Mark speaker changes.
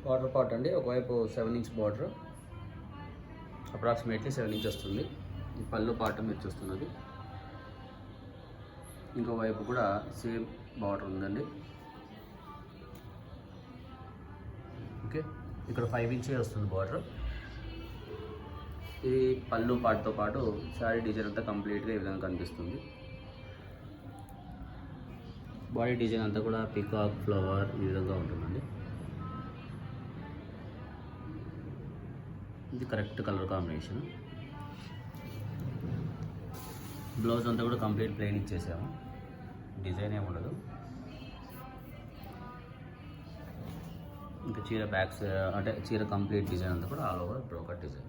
Speaker 1: Border part అండి, ఒకవైపు 7 inch border, approximately 7 inch వస్తుంది. ఈ పళ్ళు పార్ట్ మీరు చూస్తున్నది. ఇంకోవైపు కూడా సేమ్ బార్డర్ ఉందండి. ఓకే, ఇక్కడ 5 ఇంచే వస్తుంది బార్డర్. ఇది పళ్ళు పార్ట్తో పాటు శారీ డిజైన్ అంతా కంప్లీట్గా ఈ విధంగా కనిపిస్తుంది. బాడీ డిజైన్ అంతా కూడా పీకాక్ ఫ్లవర్ ఈ విధంగా ఉంటుందండి. ఇది కరెక్ట్ కలర్ కాంబినేషన్. బ్లౌజ్ అంతా కూడా కంప్లీట్ ప్లెయిన్ ఇచ్చేసాము, డిజైన్ ఏమి ఉండదు. ఇంకా చీర బ్యాక్స్ అంటే చీర కంప్లీట్ డిజైన్ అంతా కూడా ఆల్ ఓవర్ బ్రోకట్ డిజైన్.